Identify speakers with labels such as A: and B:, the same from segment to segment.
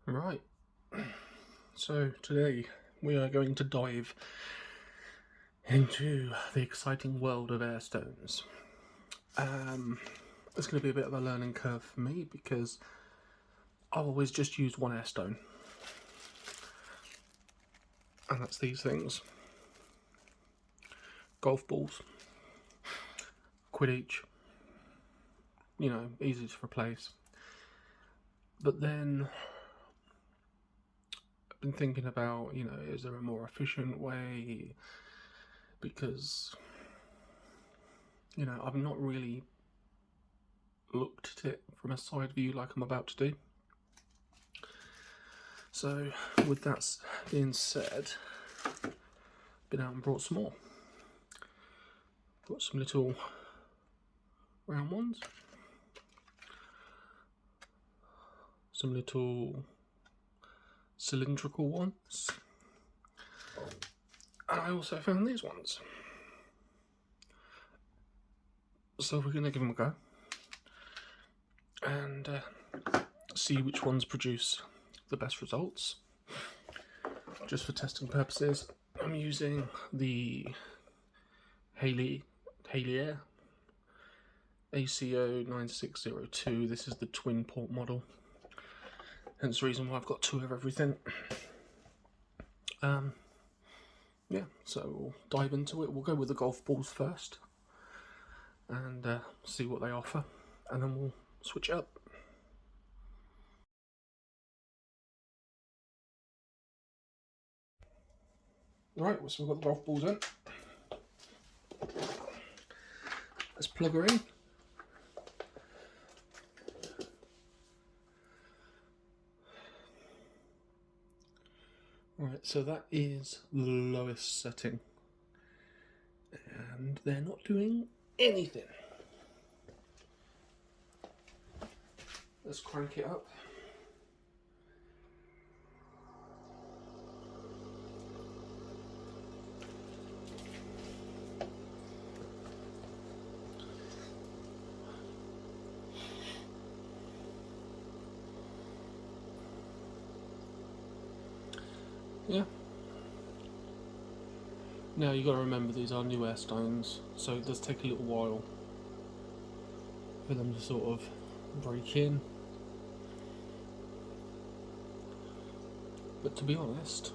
A: Right, so today we are going to dive into the exciting world of airstones. It's going to be a bit of a learning curve for me because I've always just used one airstone, and that's these things. Golf balls, quid each, easy to replace. But then I've been thinking about, is there a more efficient way? Because, I've not really looked at it from a side view like I'm about to do. So with that being said, been out and brought some more. Got some little round ones, some little cylindrical ones, and I also found these ones. So we're going to give them a go and see which ones produce the best results. Just for testing purposes, I'm using the Halier ACO 9602. This is the twin port model, hence the reason why I've got two of everything. Yeah, so we'll dive into it. We'll go with the golf balls first and see what they offer, and then we'll switch it up. Right, so we've got the golf balls in. Let's plug her in. Right, so that is the lowest setting, and they're not doing anything. Let's crank it up. Yeah. Now you've got to remember these are new airstones, so it does take a little while for them to sort of break in. But to be honest,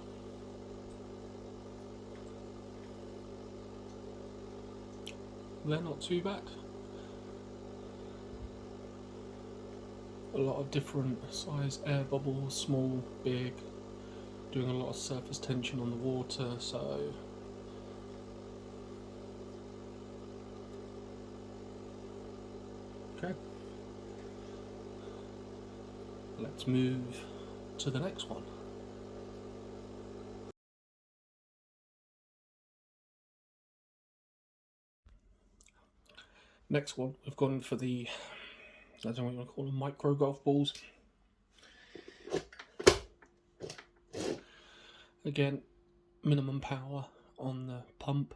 A: they're not too bad. A lot of different size air bubbles, small, big, doing a lot of surface tension on the water, so okay. Let's move to the next one. Next one, we've gone for the, I don't know what you want to call them, micro golf balls. Again, minimum power on the pump,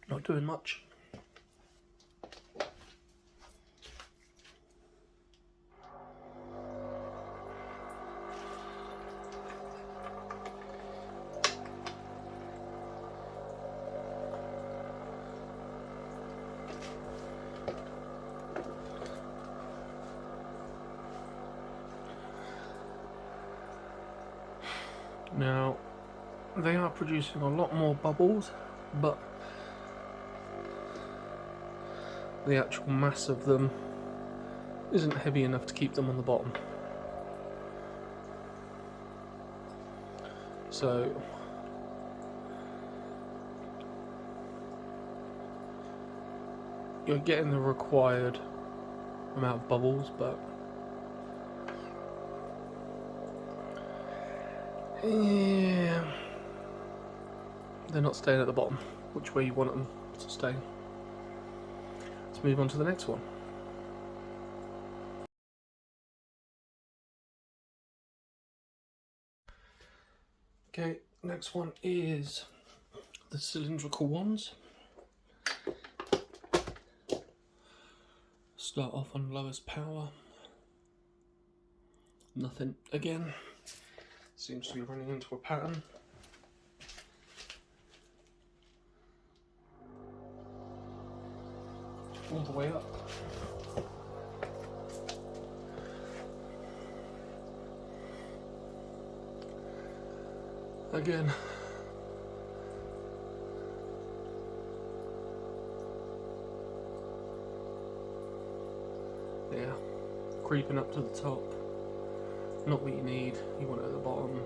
A: not doing much. Now, they are producing a lot more bubbles, but the actual mass of them isn't heavy enough to keep them on the bottom. So you're getting the required amount of bubbles, but yeah, they're not staying at the bottom, which way you want them to stay. Let's move on to the next one. Okay, next one is the cylindrical ones. Start off on lowest power. Nothing again. Seems to be running into a pattern. All the way up. Again. Yeah, creeping up to the top. Not what you need, you want it at the bottom.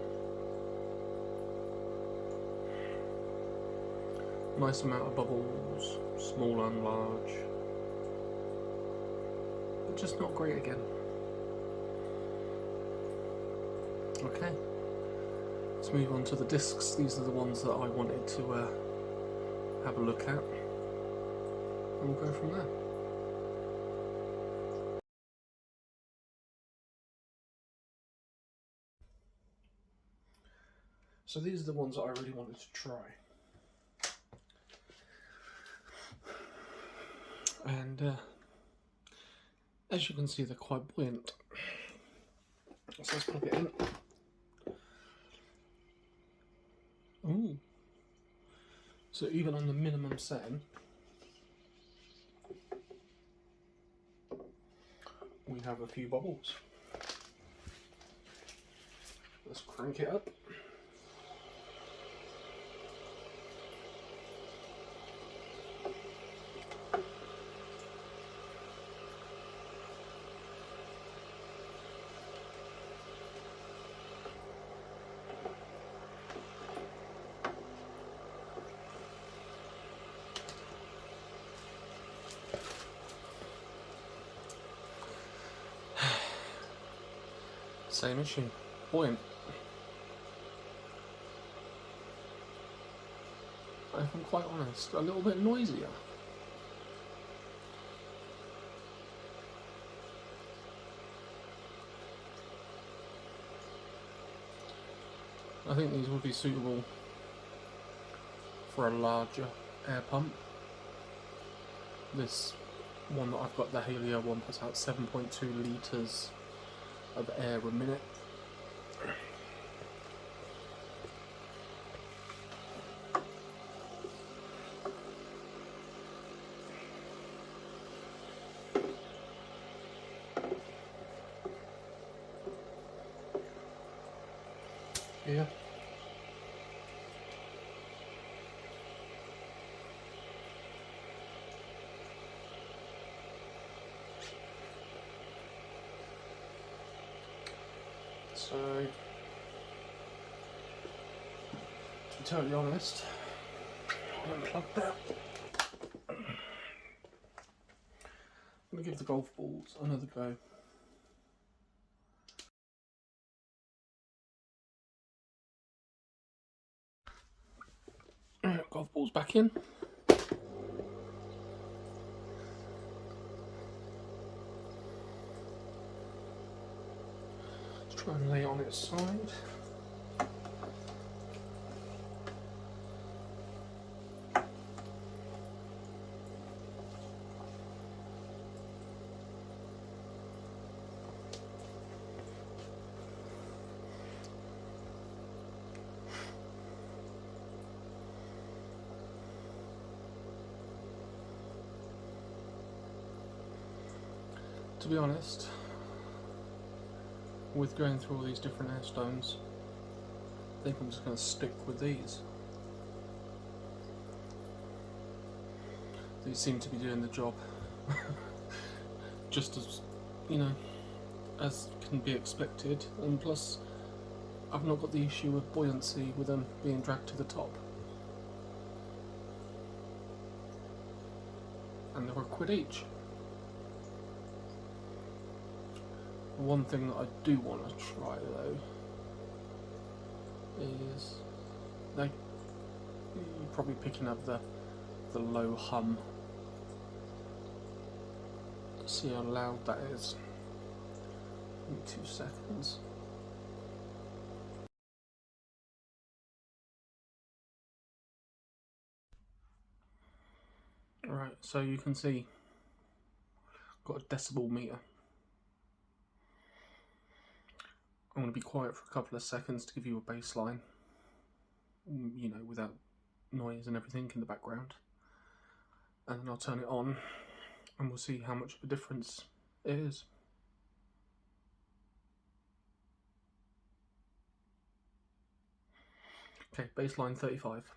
A: Nice amount of bubbles, small and large. But just not great again. Okay, let's move on to the discs. These are the ones that I wanted to have a look at. And we'll go from there. So these are the ones that I really wanted to try. And as you can see, they're quite buoyant. So let's plug it in. Ooh. So even on the minimum setting, we have a few bubbles. Let's crank it up. Same issue, buoyant. If I'm quite honest, a little bit noisier. I think these would be suitable for a larger air pump. This one that I've got, the Halio one, puts out 7.2 litres of air a minute. Yeah. So, to be totally honest, I'm unplugged that. I'm going to give the golf balls another go. Alright, golf balls back in. Let's try and lay it on its side. To be honest, with going through all these different air stones, I think I'm just going to stick with these. These seem to be doing the job. Just as, you know, as can be expected, and plus I've not got the issue of buoyancy with them being dragged to the top. And they're £1 each. One thing that I do want to try though is you're probably picking up the low hum. See how loud that is. Give me 2 seconds. Alright, so you can see got a decibel meter. I'm going to be quiet for a couple of seconds to give you a baseline, you know, without noise and everything in the background, and then I'll turn it on and we'll see how much of a difference it is. Okay, baseline 35.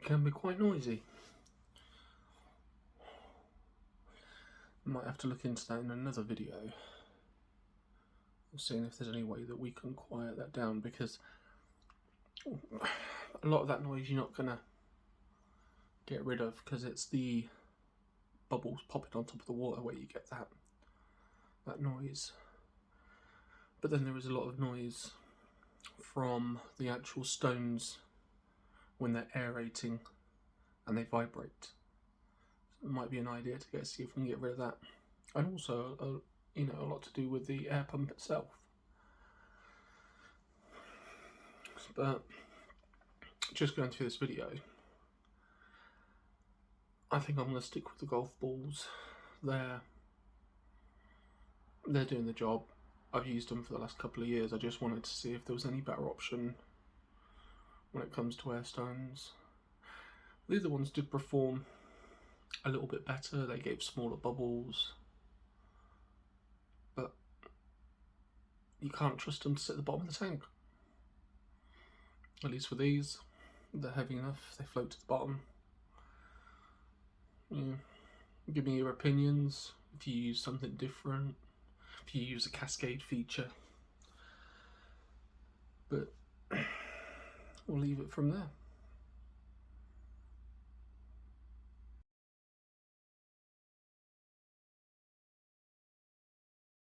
A: Can be quite noisy. Might have to look into that in another video, seeing if there's any way that we can quiet that down, because a lot of that noise you're not gonna get rid of, because it's the bubbles popping on top of the water where you get that noise. But then there is a lot of noise from the actual stones when they're aerating and they vibrate. So it might be an idea to see if we can get rid of that. And also, you know, a lot to do with the air pump itself. But just going through this video, I think I'm going to stick with the golf balls. They're doing the job. I've used them for the last couple of years. I just wanted to see if there was any better option when it comes to air stones. The other ones did perform a little bit better. They gave smaller bubbles, but you can't trust them to sit at the bottom of the tank. At least with these, they're heavy enough, they float to the bottom. Yeah. Give me your opinions, if you use something different, if you use a cascade feature. But we'll leave it from there.